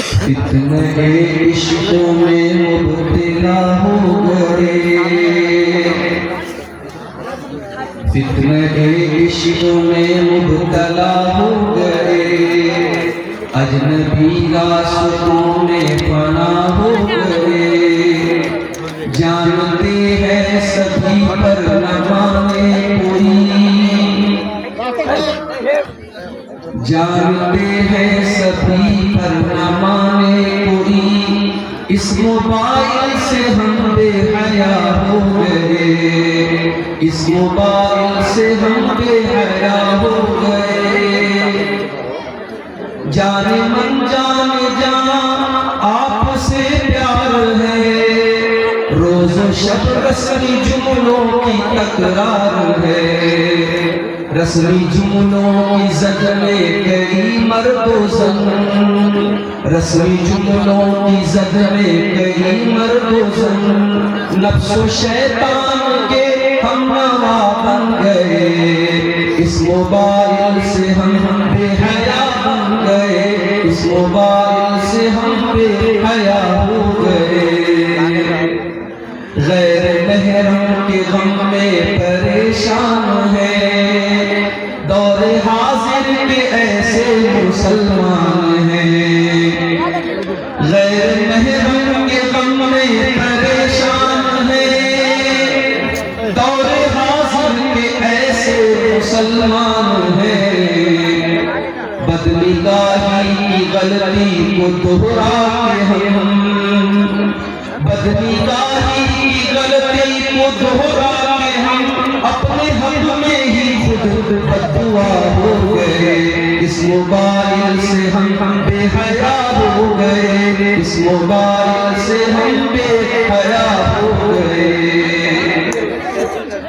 فتنہ عشق میں مبتلا ہو گئے، فتنہ عشق میں مبتلا ہو گئے، اجنبی راستوں میں فنا ہو گئے، جانتے ہیں سبھی پر نہ مانے کوئی، جانتے ہیں سبھی پر نہ مانے کوئی، اس موبائل سے ہم بے حیا ہو گئے، اس موبائل سے ہم بے حیا ہو گئے، جان من جان جان آپ سے پیار ہے، روز و شب رسمی جملوں کی تکرار ہے، رسمی جملوں کی زد میں کئی مرد و زن، رسمی جملوں کی زد میں کئی مرد و زن، نفس و شیطان کے ہم نوا بن گئے، اس موبائل سے ہم بے حیا بن گئے، اس موبائل سے ہم بے حیا ہو گئے، غیر محرم کے غم میں پریشان ہے، دور حاضر کے ایسے مسلمان ہیں، غیر محرم کے غم میں پریشان ہے، دور حاضر کے ایسے مسلمان ہیں، بدنگاہی کی غلطی کو دہرا کے ہم، بدنگاہی کی غلطی کو دہرا کے ہم اپنے حق میں ہی خود بددعا ہو گئے، اس موبائل سے ہم بے حیا ہو گئے، اس موبائل سے ہم بے حیا ہو گئے،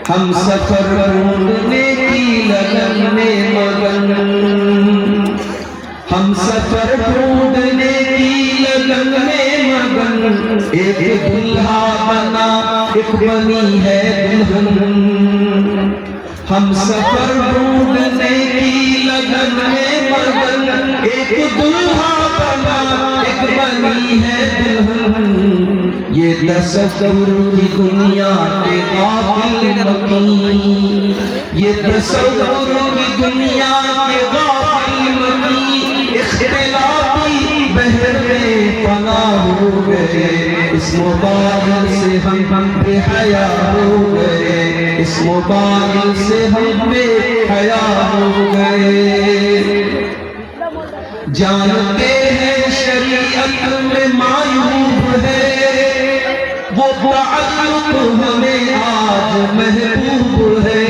ہم سفر ڈھونڈنے کی لگن میں مگن، ہم سفر ڈھونڈنے کی لگن میں مگن، ایک دلہا بنا ایک بنی ہے دلہن، ہم سفر ڈھونڈنے کی لگن میں مگن، ایک دلہا بنا ایک بنی ہے دلہن، یہ تصور کی دنیا کے غافل مکی، یہ تصور کی دنیا کے غافل مکی، اختلافی بحر میں فنا ہو گئے، اس موبائل سے ہم بے حیا ہو گئے، اس موبائل سے ہم بے حیا ہو گئے، جانتے ہیں شریعت میں معیوب ہے، وہ تعلق ہمیں آج محبوب ہے،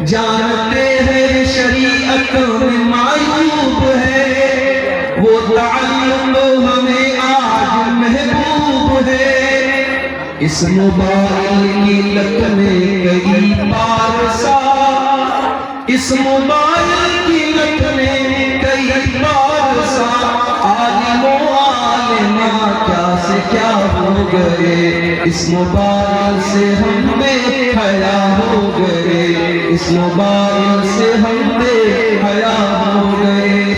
جانتے ہیں شریعت میں معیوب ہے، وہ تعلق ہمیں آج محبوب ہے، اس موبائل کی لت میں کئی پارسا، اس موبائل کی لت میں کئی پارسا، عالم و عالمہ کیا سے کیا ہو گئے، اس موبائل سے ہم بے حیا ہو گئے، اس موبائل سے ہم بے حیا ہو گئے،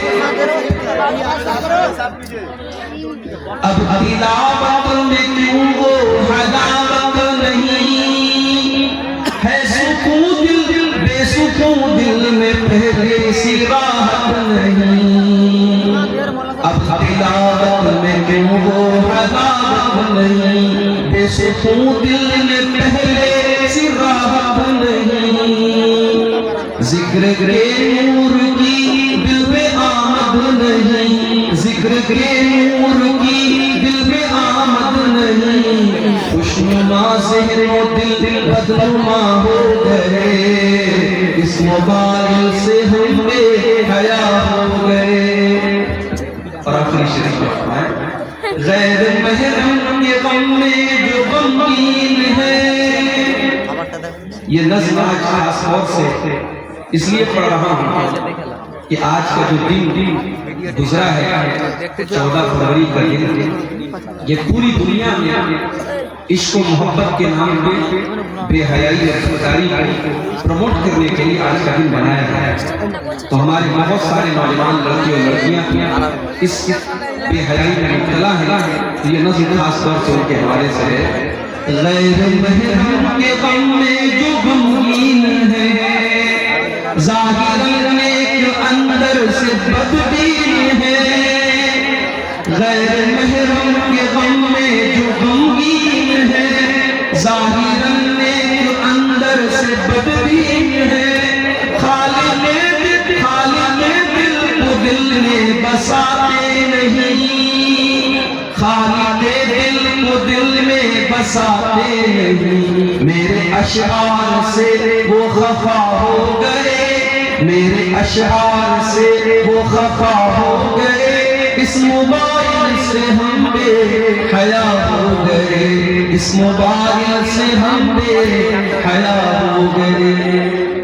اب تلاوت میں کیوں وہ حلاوت نہیں ہے، سکون دل بے سکون دل میں پہلے سی راحت نہیں، اب تلاوت میں کیوں وہ حلاوت نہیں، بے سکون دل میں پہلے سی راحت نہیں، ذکر کے نور کی دل میں آمد نہیں، ذکر کے نور کی دل میں آمد نہیں، خوشنما ذہن و دل بدنما ہو گئے، اس موبائل سے ہم بے حیا ہو گئے، اور آخری شریف فرمائیں، غیر محرم کے غم میں جو غمگین ہے، یہ نظم آج خاص طور سے اس لیے پڑھ رہا ہوں کہ آج کا جو دن گزرا ہے 14 فروری کا دن، یہ پوری دنیا میں عشق و محبت کے نام پہ بے حیائی اور خودداری کو پروموٹ کرنے کے لیے آج کا دن بنایا گیا ہے۔ تو ہمارے بہت سارے نوجوان لڑکے اور لڑکیاں اس بے حیائی میں مبتلا ہیں۔ یہ نظم خاص طور سے ان کے حوالے سے ہے۔ غیر محرم کے غم میں جو غمگین ہے، ظاہراً نیک اندر سے بدبین ہے۔ غیر محرم کے غم میں جو غمگین ہے، ظاہراً نیک اندر سے بدبین ہے۔ خالق دل کو دل میں بساتے نہیں، خالق دل کو دل میں بساتے نہیں۔ میرے اشعار سے وہ خفا ہو گئے، میرے اشعار سے وہ خفا ہو گئے۔ اس موبائل سے ہم بے حیا ہو گئے، اس موبائل سے ہم بے حیا ہو گئے۔